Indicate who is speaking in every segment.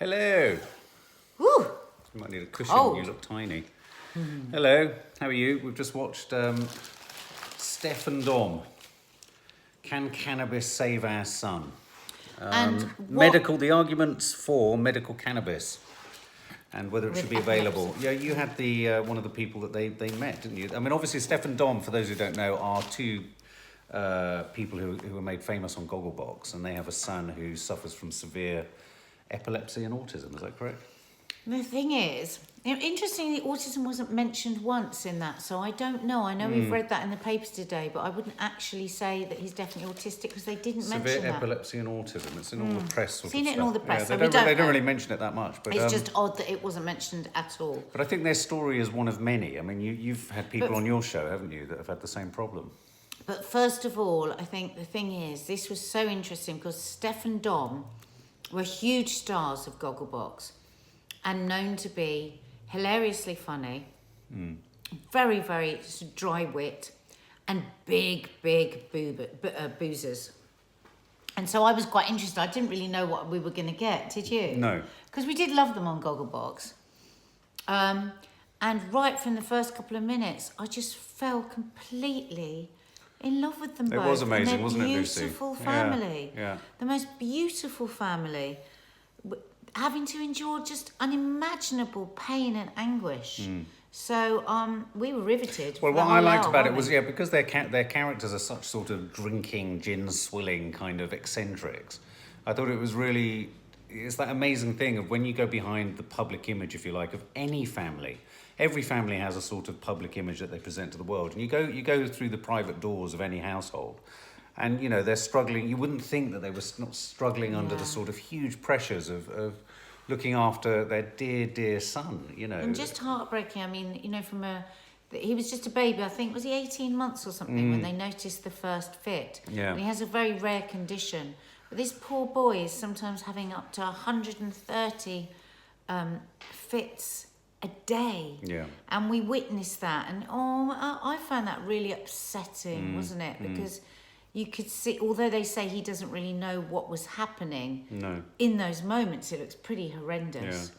Speaker 1: Hello.
Speaker 2: Woo!
Speaker 1: You might need a cushion.
Speaker 2: Cold.
Speaker 1: You look tiny. Hello. How are you? We've just watched Steph and Dom. Can cannabis save our son?
Speaker 2: And
Speaker 1: The arguments for medical cannabis and whether it should be available.
Speaker 2: epilepsy.
Speaker 1: Yeah, you had the one of the people that they met, didn't you? I mean, obviously, Steph and Dom, for those who don't know, are two people who were made famous on Gogglebox, and they have a son who suffers from severe epilepsy and autism. Is that correct?
Speaker 2: The thing is, interestingly, autism wasn't mentioned once in that, so I don't know. I know we've read that in the papers today, but I wouldn't actually say that he's definitely autistic because they didn't mention that.
Speaker 1: Severe epilepsy and autism. It's in all the press.
Speaker 2: Seen it in all the press, so
Speaker 1: they
Speaker 2: we don't
Speaker 1: don't
Speaker 2: know.
Speaker 1: really mention it that much. But
Speaker 2: It's just odd that it wasn't mentioned at all.
Speaker 1: But I think their story is one of many. I mean, you've had people on your show, haven't you, that have had the same problem?
Speaker 2: But first of all, I think the thing is, this was so interesting because Steph and Dom were huge stars of Gogglebox and known to be hilariously funny, very, very dry wit, and big boozers. And so I was quite interested. I didn't really know what we were going to get, did you?
Speaker 1: No.
Speaker 2: Because we did love them on Gogglebox. And right from the first couple of minutes, I just fell completely in love with them both.
Speaker 1: It was amazing,
Speaker 2: and
Speaker 1: wasn't it, Lucy?
Speaker 2: Beautiful family.
Speaker 1: Yeah.
Speaker 2: The most beautiful family. Having to endure just unimaginable pain and anguish. So we were riveted.
Speaker 1: Well,
Speaker 2: for the
Speaker 1: what I
Speaker 2: whole
Speaker 1: liked
Speaker 2: hour,
Speaker 1: about it
Speaker 2: weren't
Speaker 1: was,
Speaker 2: we?
Speaker 1: because their characters are such sort of drinking, gin-swilling kind of eccentrics. I thought it was really... It's that amazing thing of when you go behind the public image, if you like, of any family. Every family has a sort of public image that they present to the world. And you go through the private doors of any household, and, you know, they're struggling. You wouldn't think that they were not struggling under the sort of huge pressures of looking after their dear son, you know.
Speaker 2: And just heartbreaking. I mean, you know, he was just a baby. I think, was he 18 months or something when they noticed the first fit?
Speaker 1: Yeah.
Speaker 2: And he has a very rare condition. But this poor boy is sometimes having up to 130 fits a day.
Speaker 1: Yeah.
Speaker 2: And we witnessed that. And I found that really upsetting, wasn't it? Because you could see, although they say he doesn't really know what was happening, in those moments it looks pretty horrendous.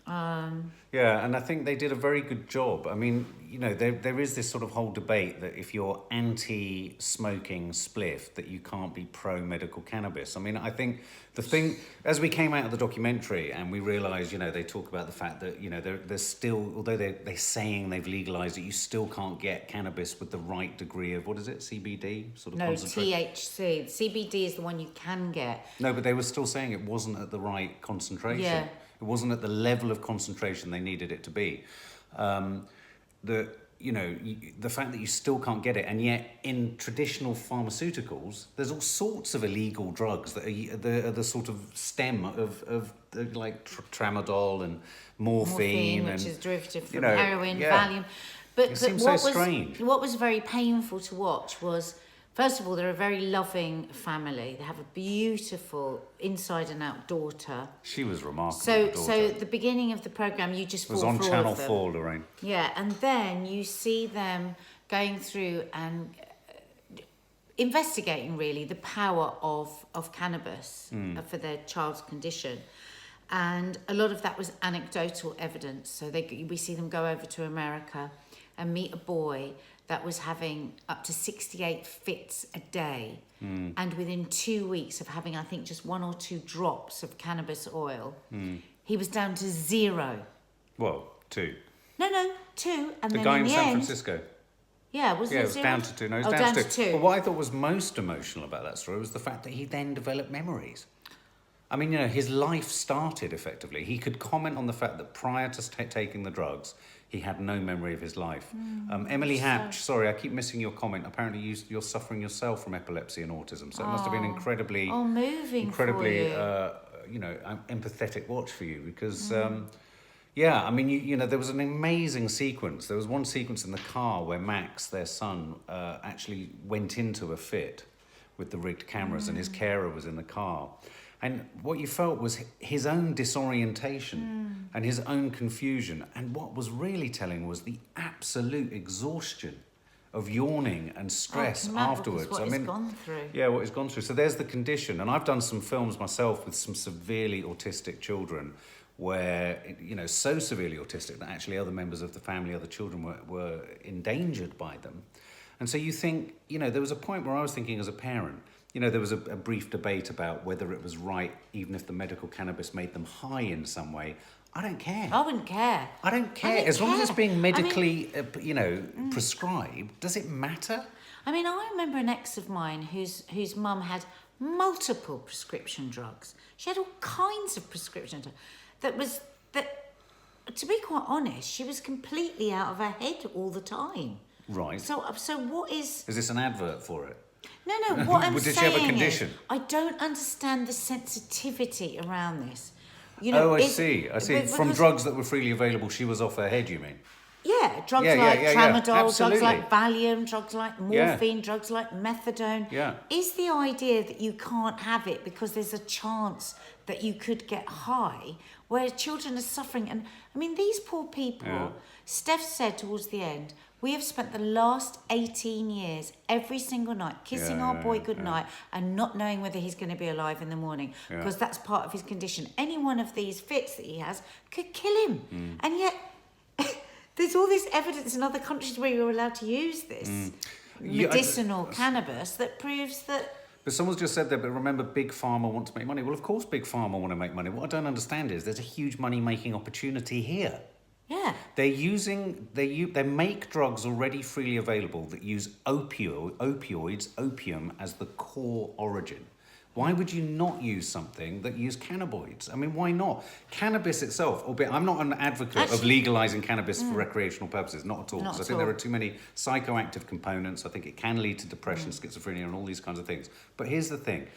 Speaker 2: Yeah,
Speaker 1: and I think they did a very good job. I mean, you know, there is this sort of whole debate that if you're anti-smoking spliff, that you can't be pro-medical cannabis. I mean, I think the thing, as we came out of the documentary and we realised, you know, they talk about the fact that, you know, there's still, although they're saying they've legalised it, you still can't get cannabis with the right degree of, what is it, CBD? Sort of
Speaker 2: No,
Speaker 1: concentrate?
Speaker 2: THC. CBD is the one you can get.
Speaker 1: No, but they were still saying it wasn't at the right concentration.
Speaker 2: Yeah.
Speaker 1: It wasn't at the level of concentration they needed it to be. The fact that you still can't get it, and yet in traditional pharmaceuticals, there's all sorts of illegal drugs that are the sort of stem of like tramadol and morphine,
Speaker 2: which
Speaker 1: and,
Speaker 2: is derivative from
Speaker 1: you know,
Speaker 2: heroin, Valium. But
Speaker 1: seems
Speaker 2: what
Speaker 1: so strange.
Speaker 2: What was very painful to watch was, first of all, they're a very loving family. They have a beautiful inside and out daughter.
Speaker 1: She was remarkable.
Speaker 2: So at the beginning of the programme, you just fall
Speaker 1: was on
Speaker 2: for all
Speaker 1: Channel
Speaker 2: of them.
Speaker 1: 4, Lorraine.
Speaker 2: Yeah, and then you see them going through and investigating really the power of cannabis for their child's condition. And a lot of that was anecdotal evidence. So we see them go over to America and meet a boy that was having up to 68 fits a day. And within 2 weeks of having, I think, just 1 or 2 drops of cannabis oil, he was down to 0.
Speaker 1: Well, 2.
Speaker 2: No, 2. And
Speaker 1: The
Speaker 2: then
Speaker 1: guy
Speaker 2: in
Speaker 1: in
Speaker 2: the
Speaker 1: San
Speaker 2: end,
Speaker 1: Francisco.
Speaker 2: Yeah, was
Speaker 1: Yeah,
Speaker 2: it
Speaker 1: it was
Speaker 2: 0?
Speaker 1: down to 2. No, it was
Speaker 2: down to
Speaker 1: 2.
Speaker 2: 2.
Speaker 1: But what I thought was most emotional about that story was the fact that he then developed memories. I mean, you know, his life started effectively. He could comment on the fact that prior to taking the drugs, he had no memory of his life. Emily Hatch, sorry, I keep missing your comment. Apparently you're suffering yourself from epilepsy and autism. So it must have been incredibly
Speaker 2: moving for you.
Speaker 1: Empathetic watch for you because... yeah, I mean, you know, there was an amazing sequence. There was one sequence in the car where Max, their son, actually went into a fit with the rigged cameras and his carer was in the car. And what you felt was his own disorientation and his own confusion. And what was really telling was the absolute exhaustion of yawning and stress afterwards.
Speaker 2: What he's gone through.
Speaker 1: Yeah, what he's gone through. So there's the condition. And I've done some films myself with some severely autistic children where, you know, so severely autistic that actually other members of the family, other children were endangered by them. And so you think, you know, there was a point where I was thinking as a parent, you know, there was a brief debate about whether it was right, even if the medical cannabis made them high in some way. I don't care.
Speaker 2: I wouldn't care.
Speaker 1: I don't care. As long as it's being medically, prescribed, does it matter?
Speaker 2: I mean, I remember an ex of mine whose mum had multiple prescription drugs. She had all kinds of prescription drugs. To be quite honest, she was completely out of her head all the time.
Speaker 1: Right.
Speaker 2: So what is...
Speaker 1: Is this an advert for it?
Speaker 2: No, what I'm saying
Speaker 1: Did she have a condition?
Speaker 2: is, I don't understand the sensitivity around this. You know,
Speaker 1: I see. From drugs that were freely available, she was off her head, you mean?
Speaker 2: Yeah, drugs like tramadol,
Speaker 1: Absolutely.
Speaker 2: drugs like Valium, drugs like morphine, drugs like methadone.
Speaker 1: Yeah.
Speaker 2: Is the idea that you can't have it because there's a chance that you could get high, where children are suffering? And I mean, these poor people, Steph said towards the end, we have spent the last 18 years every single night kissing our boy goodnight and not knowing whether he's going to be alive in the morning because that's part of his condition. Any one of these fits that he has could kill him. And yet there's all this evidence in other countries where you're allowed to use this medicinal cannabis that proves that...
Speaker 1: But someone's just said that, but remember, Big Pharma want to make money. Well, of course Big Pharma want to make money. What I don't understand is there's a huge money-making opportunity here.
Speaker 2: Yeah.
Speaker 1: They make drugs already freely available that use opioids, opium, as the core origin. Why would you not use something that used cannabinoids? I mean, why not? Cannabis itself, albeit I'm not an advocate of legalising cannabis for recreational purposes, not at all, because I think there are too many psychoactive components. I think it can lead to depression, schizophrenia, and all these kinds of things. But here's the thing.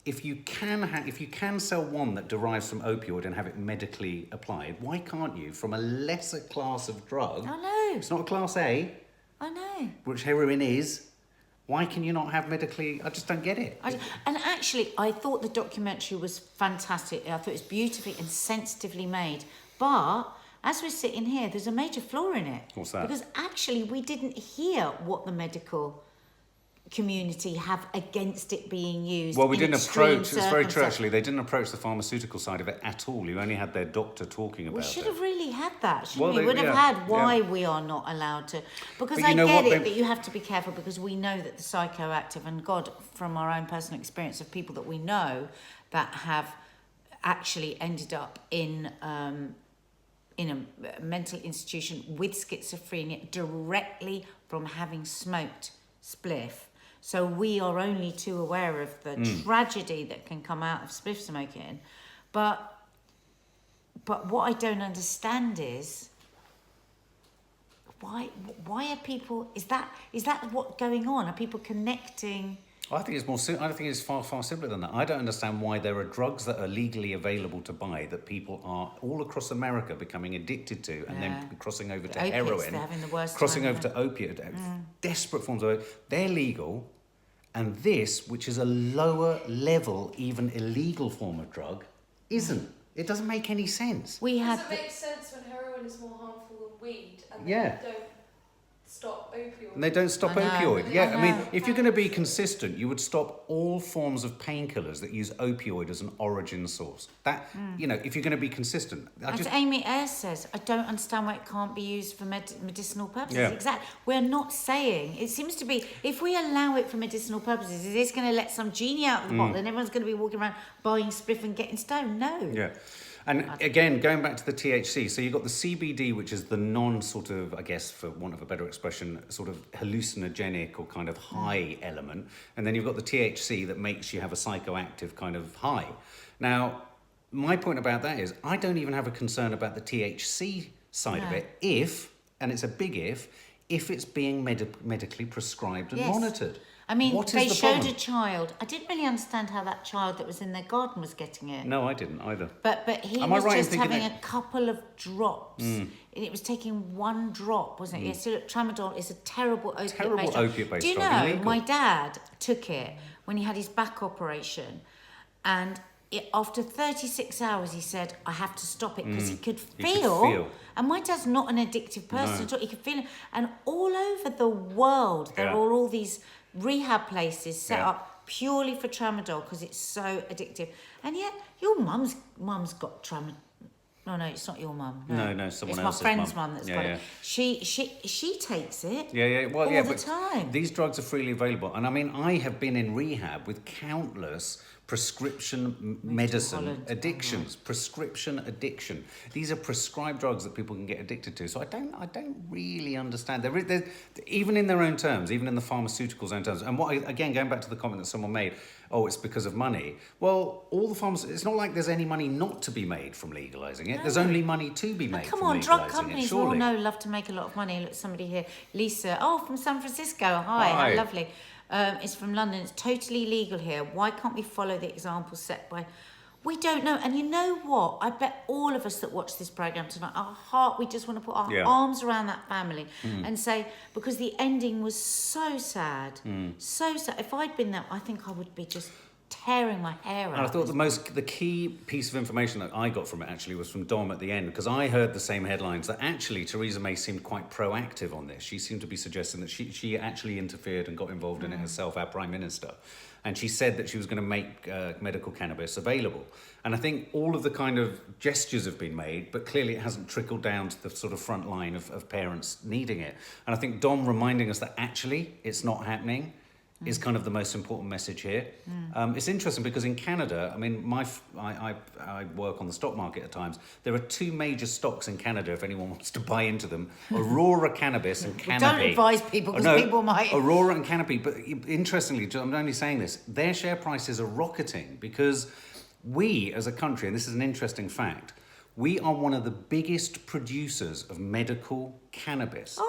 Speaker 1: If you can sell one that derives from opioid and have it medically applied, why can't you, from a lesser class of drug?
Speaker 2: I know.
Speaker 1: It's not a class A.
Speaker 2: I know.
Speaker 1: Which heroin is. Why can you not have medically? I just don't get it.
Speaker 2: And actually, I thought the documentary was fantastic. I thought it was beautifully and sensitively made. But as we're sitting here, there's a major flaw in it.
Speaker 1: What's that?
Speaker 2: Because actually, we didn't hear what the medical community have against it being used.
Speaker 1: Well, we didn't approach,
Speaker 2: it
Speaker 1: was very true actually, they didn't approach the pharmaceutical side of it at all. You only had their doctor talking about it.
Speaker 2: We should have really had that, shouldn't
Speaker 1: Well,
Speaker 2: we?
Speaker 1: they-
Speaker 2: would have
Speaker 1: yeah,
Speaker 2: had why we are not allowed to. Because
Speaker 1: But
Speaker 2: I
Speaker 1: you know
Speaker 2: get
Speaker 1: what,
Speaker 2: it
Speaker 1: they-
Speaker 2: that you have to be careful because we know that the psychoactive, and God, from our own personal experience of people that we know that have actually ended up in a mental institution with schizophrenia directly from having smoked spliff. So we are only too aware of the tragedy that can come out of spliff smoking. But what I don't understand is why are people, is that what's going on? Are people connecting?
Speaker 1: I think it's I think it's far simpler than that. I don't understand why there are drugs that are legally available to buy that people are all across America becoming addicted to, and then crossing over to
Speaker 2: Opiates,
Speaker 1: heroin,
Speaker 2: they're having the worst
Speaker 1: crossing
Speaker 2: time,
Speaker 1: over to opiate, desperate forms of it. They're legal, and this, which is a lower level, even illegal form of drug, isn't. It doesn't make any sense.
Speaker 2: We had
Speaker 3: Does it make sense when heroin is more harmful than weed, and
Speaker 1: Yeah.
Speaker 3: they don't stop opioids?
Speaker 1: And they don't stop
Speaker 2: I know,
Speaker 1: opioid. Yeah,
Speaker 2: I
Speaker 1: I mean,
Speaker 2: know.
Speaker 1: if you're going to be consistent, you would stop all forms of painkillers that use opioid as an origin source. That, you know, if you're going to be consistent.
Speaker 2: As Amy Ayres says, I don't understand why it can't be used for medicinal purposes.
Speaker 1: Yeah.
Speaker 2: Exactly. We're not saying, it seems to be, if we allow it for medicinal purposes, is this going to let some genie out of the bottle and everyone's going to be walking around buying spliff and getting stoned? No.
Speaker 1: Yeah. And again, going back to the THC, so you've got the CBD, which is the non-sort of, I guess, for want of a better expression, sort of hallucinogenic or kind of high element. And then you've got the THC that makes you have a psychoactive kind of high. Now, my point about that is I don't even have a concern about the THC side of it if, and it's a big if it's being medically prescribed and monitored.
Speaker 2: I mean,
Speaker 1: What is
Speaker 2: they
Speaker 1: the
Speaker 2: showed
Speaker 1: problem?
Speaker 2: a child. I didn't really understand how that child that was in their garden was getting it.
Speaker 1: No, I didn't either.
Speaker 2: But he
Speaker 1: Am I
Speaker 2: was
Speaker 1: right in
Speaker 2: just
Speaker 1: thinking
Speaker 2: having
Speaker 1: that-
Speaker 2: a couple of drops. And it was taking one drop, wasn't it? Yes, so look, tramadol is a terrible opiate-based
Speaker 1: Terrible
Speaker 2: drug.
Speaker 1: opiate-based
Speaker 2: Do you
Speaker 1: drug,
Speaker 2: know,
Speaker 1: illegal.
Speaker 2: my dad took it when he had his back operation, and after 36 hours, he said, I have to stop it because he could
Speaker 1: He could
Speaker 2: feel.
Speaker 1: feel.
Speaker 2: And my dad's not an addictive person
Speaker 1: No.
Speaker 2: at all. He could feel it. And all over the world, there
Speaker 1: Yeah.
Speaker 2: are all these rehab places set
Speaker 1: Yeah.
Speaker 2: up purely for tramadol because it's so addictive. And yet, your mum's got tramadol. No, it's not your mum.
Speaker 1: No, someone else's
Speaker 2: It's my friend's
Speaker 1: mum.
Speaker 2: mum that's
Speaker 1: Yeah,
Speaker 2: got
Speaker 1: yeah.
Speaker 2: it. She takes it.
Speaker 1: Yeah. Well,
Speaker 2: all
Speaker 1: yeah,
Speaker 2: the
Speaker 1: but
Speaker 2: time.
Speaker 1: these drugs are freely available, and I mean, I have been in rehab with countless prescription medicine
Speaker 2: Holland.
Speaker 1: addictions. Prescription addiction. These are prescribed drugs that people can get addicted to. So I don't really understand. There, even in their own terms, even in the pharmaceuticals' own terms. And again, going back to the comment that someone made, oh, it's because of money. Well, all the it's not like there's any money not to be made from legalizing it. There's only money to be made
Speaker 2: Come
Speaker 1: from
Speaker 2: on,
Speaker 1: legalizing
Speaker 2: drug companies
Speaker 1: it.
Speaker 2: we all
Speaker 1: Surely.
Speaker 2: know love to make a lot of money. Look, somebody here, Lisa, from San Francisco. Hi,
Speaker 1: Hi.
Speaker 2: how lovely. It's from London. It's totally legal here. Why can't we follow the example set by... We don't know. And you know what? I bet all of us that watch this programme tonight, we just want to put our arms around that family and say, because the ending was so sad, so sad. If I'd been there, I think I would be just tearing my hair out.
Speaker 1: And I thought the key piece of information that I got from it actually was from Dom at the end, because I heard the same headlines that actually Theresa May seemed quite proactive on this. She seemed to be suggesting that she actually interfered and got involved in it herself, our Prime Minister. And she said that she was going to make medical cannabis available. And I think all of the kind of gestures have been made, but clearly it hasn't trickled down to the sort of front line of parents needing it. And I think Dom reminding us that actually it's not happening is kind of the most important message here. It's interesting because in Canada, I mean, I work on the stock market at times. There are two major stocks in Canada, if anyone wants to buy into them. Aurora Cannabis and Canopy.
Speaker 2: Don't advise people because people might...
Speaker 1: Aurora and Canopy. But interestingly, I'm only saying this, their share prices are rocketing because we as a country, and this is an interesting fact, we are one of the biggest producers of medical cannabis.
Speaker 2: Are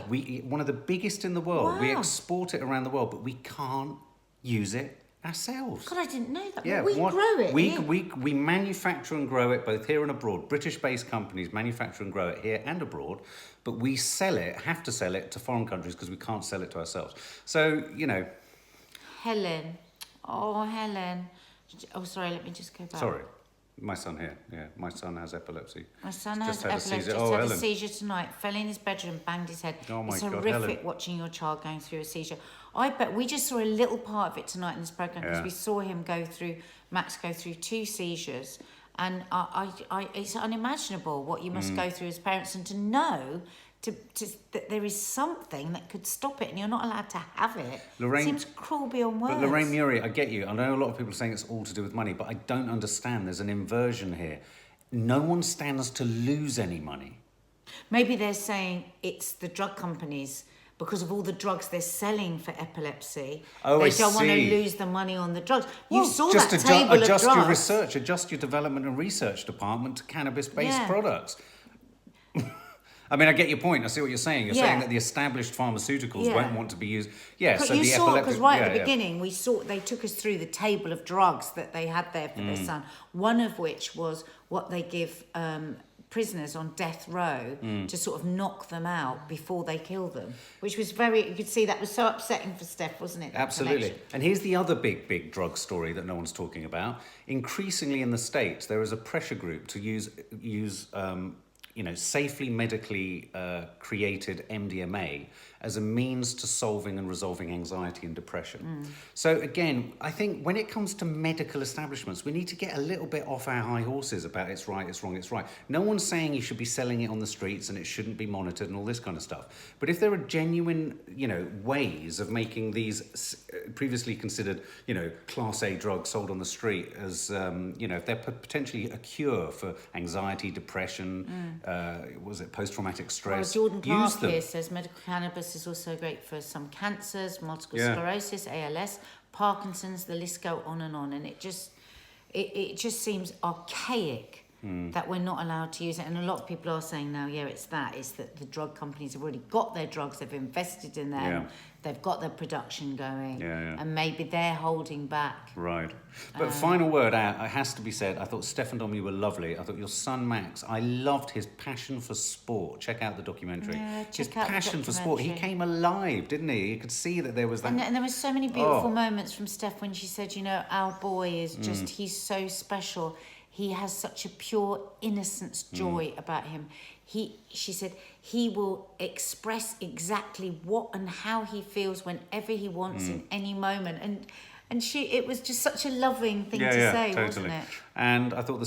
Speaker 2: we?
Speaker 1: One of the biggest in the world. We
Speaker 2: Wow.
Speaker 1: export it around the world, but we can't use it ourselves.
Speaker 2: God, I didn't know that.
Speaker 1: Yeah,
Speaker 2: Well, we grow it. here.
Speaker 1: We manufacture and grow it both here and abroad. British-based companies manufacture and grow it here and abroad, but we have to sell it to foreign countries because we can't sell it to ourselves. So,
Speaker 2: Helen. Oh, Helen. Oh, sorry, let me just go back.
Speaker 1: Sorry. My son here, yeah. My son has epilepsy.
Speaker 2: My son
Speaker 1: Just
Speaker 2: has
Speaker 1: had a
Speaker 2: epilepsy,
Speaker 1: seizure.
Speaker 2: just
Speaker 1: Oh,
Speaker 2: had a
Speaker 1: Helen.
Speaker 2: seizure tonight, fell in his bedroom, banged his head.
Speaker 1: Oh my
Speaker 2: it's
Speaker 1: God,
Speaker 2: horrific
Speaker 1: Helen.
Speaker 2: watching your child going through a seizure. I bet we just saw a little part of it tonight in this programme because
Speaker 1: Yeah.
Speaker 2: we saw him Max go through 2 seizures. And it's unimaginable what you must go through as parents and to know that there is something that could stop it and you're not allowed to have it.
Speaker 1: Lorraine-
Speaker 2: Seems cruel beyond words.
Speaker 1: But Lorraine Murray, I get you. I know a lot of people are saying it's all to do with money, but I don't understand. There's an inversion here. No one stands to lose any money.
Speaker 2: Maybe they're saying it's the drug companies because of all the drugs they're selling for epilepsy.
Speaker 1: Oh,
Speaker 2: they
Speaker 1: I
Speaker 2: don't want to
Speaker 1: see.
Speaker 2: lose the money on the drugs. You saw
Speaker 1: just
Speaker 2: that table
Speaker 1: adjust
Speaker 2: of drugs.
Speaker 1: your research, adjust your development and research department to cannabis-based
Speaker 2: Yeah.
Speaker 1: products. I mean, I get your point. I see what you're saying. You're
Speaker 2: Yeah.
Speaker 1: saying that the established pharmaceuticals
Speaker 2: Yeah.
Speaker 1: won't want to be used. Yeah,
Speaker 2: But
Speaker 1: so
Speaker 2: you
Speaker 1: the
Speaker 2: saw,
Speaker 1: epileptic...
Speaker 2: because right
Speaker 1: yeah,
Speaker 2: at the
Speaker 1: yeah.
Speaker 2: beginning, they took us through the table of drugs that they had there for their son. One of which was what they give prisoners on death row to sort of knock them out before they kill them, which was you could see that was so upsetting for Steph, wasn't it? that
Speaker 1: Absolutely.
Speaker 2: connection?
Speaker 1: And here's the other big drug story that no one's talking about. Increasingly in the States, there is a pressure group to use safely medically created MDMA as a means to solving and resolving anxiety and depression. So again, I think when it comes to medical establishments, we need to get a little bit off our high horses about it's right, it's wrong, it's right. No one's saying you should be selling it on the streets and it shouldn't be monitored and all this kind of stuff. But if there are genuine, ways of making these previously considered, Class A drugs sold on the street as, if they're potentially a cure for anxiety, depression, post-traumatic stress,
Speaker 2: Jordan Clark
Speaker 1: use them.
Speaker 2: here says medical cannabis is also great for some cancers, multiple
Speaker 1: Yeah.
Speaker 2: sclerosis, ALS, Parkinson's, the list go on, and it just seems archaic that we're not allowed to use it. And a lot of people are saying now, it's that the drug companies have already got their drugs, they've invested in them,
Speaker 1: Yeah.
Speaker 2: they've got their production going,
Speaker 1: Yeah.
Speaker 2: and maybe they're holding back.
Speaker 1: Right. But final word out, it has to be said, I thought Steph and Dom, you were lovely. I thought your son Max, I loved his passion for sport. Check out the documentary.
Speaker 2: Yeah,
Speaker 1: his
Speaker 2: check out the
Speaker 1: passion for sport. He
Speaker 2: documentary.
Speaker 1: came alive, didn't he? You could see that there was that.
Speaker 2: And there were so many beautiful
Speaker 1: Oh.
Speaker 2: moments from Steph when she said, our boy is just, he's so special. He has such a pure innocence, joy about him. She said, he will express exactly what and how he feels whenever he wants in any moment. And it was just such a loving thing to say,
Speaker 1: totally.
Speaker 2: wasn't it?
Speaker 1: And I thought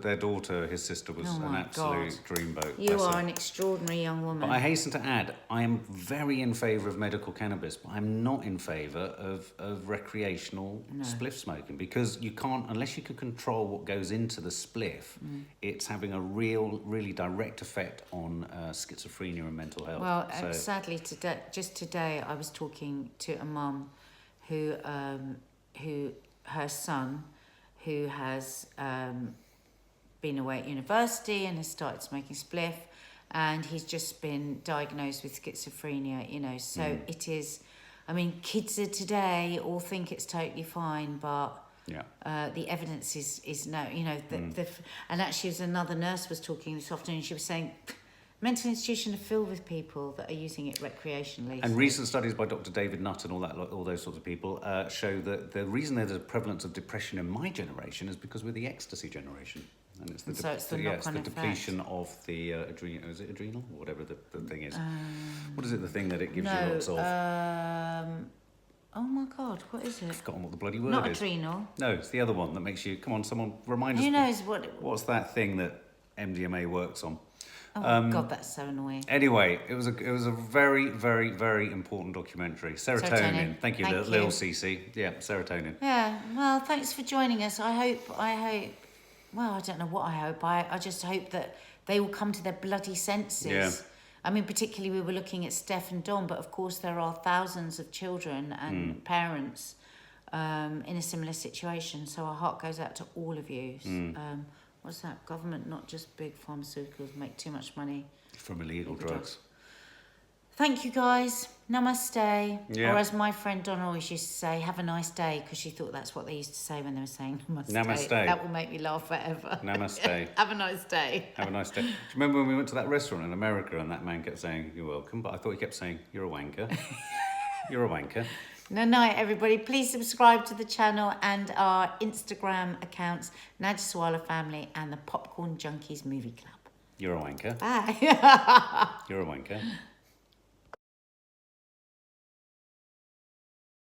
Speaker 1: their daughter, his sister, was
Speaker 2: Oh
Speaker 1: an
Speaker 2: my
Speaker 1: absolute
Speaker 2: God.
Speaker 1: dreamboat.
Speaker 2: You
Speaker 1: Bless
Speaker 2: are
Speaker 1: her.
Speaker 2: an extraordinary young woman.
Speaker 1: But I hasten to add, I am very in favour of medical cannabis, but I'm not in favour of recreational spliff smoking, because you can't, unless you can control what goes into the spliff, it's having a really direct effect on schizophrenia and mental health.
Speaker 2: Well,
Speaker 1: So-
Speaker 2: sadly, today, I was talking to a mum who her son, who has been away at university and has started smoking spliff, and he's just been diagnosed with schizophrenia. So it is. I mean, kids of today all think it's totally fine, but the evidence is no. And actually, as another nurse was talking this afternoon, she was saying, mental institutions are filled with people that are using it recreationally.
Speaker 1: And
Speaker 2: so-
Speaker 1: recent studies by Dr. David Nutt and all those sorts of people show that the reason there's a prevalence of depression in my generation is because we're the ecstasy generation. And it's the,
Speaker 2: And so it's the
Speaker 1: it's
Speaker 2: knock-on
Speaker 1: the
Speaker 2: effect.
Speaker 1: depletion of the adrenal. Is it adrenal? Or whatever the thing is. What is it, the thing that it gives you lots of?
Speaker 2: Oh my God, what is it?
Speaker 1: I've forgotten what the bloody word
Speaker 2: Not
Speaker 1: is.
Speaker 2: adrenal.
Speaker 1: No, it's the other one that makes you... Come on, someone remind us.
Speaker 2: Who knows what?
Speaker 1: What's that thing that MDMA works on?
Speaker 2: Oh my God, that's so annoying.
Speaker 1: Anyway, it was a very, very, very important documentary. Serotonin.
Speaker 2: Serotonin.
Speaker 1: Thank you,
Speaker 2: Thank
Speaker 1: Lil
Speaker 2: you.
Speaker 1: CC. Yeah, serotonin.
Speaker 2: Yeah, well, thanks for joining us. I hope, well, I don't know what I hope. I just hope that they will come to their bloody senses.
Speaker 1: Yeah.
Speaker 2: I mean, particularly we were looking at Steph and Dom, but of course there are thousands of children and parents in a similar situation. So our heart goes out to all of you. What's that? Government, not just big pharmaceuticals, make too much money.
Speaker 1: From illegal
Speaker 2: Illegal
Speaker 1: drugs.
Speaker 2: Thank you, guys. Namaste.
Speaker 1: Yeah.
Speaker 2: Or as my friend Donna always used to say, have a nice day, because she thought that's what they used to say when they were saying namaste.
Speaker 1: Namaste.
Speaker 2: That will make me laugh forever.
Speaker 1: Namaste.
Speaker 2: Have a nice day.
Speaker 1: Have a nice day. Do you remember when we went to that restaurant in America and that man kept saying, "You're welcome," but I thought he kept saying, "You're a wanker." You're a wanker.
Speaker 2: Night, everybody. Please subscribe to the channel and our Instagram accounts, NADIA Sawalha Family and the Popcorn Junkies Movie Club.
Speaker 1: You're a wanker.
Speaker 2: Bye.
Speaker 1: You're a wanker.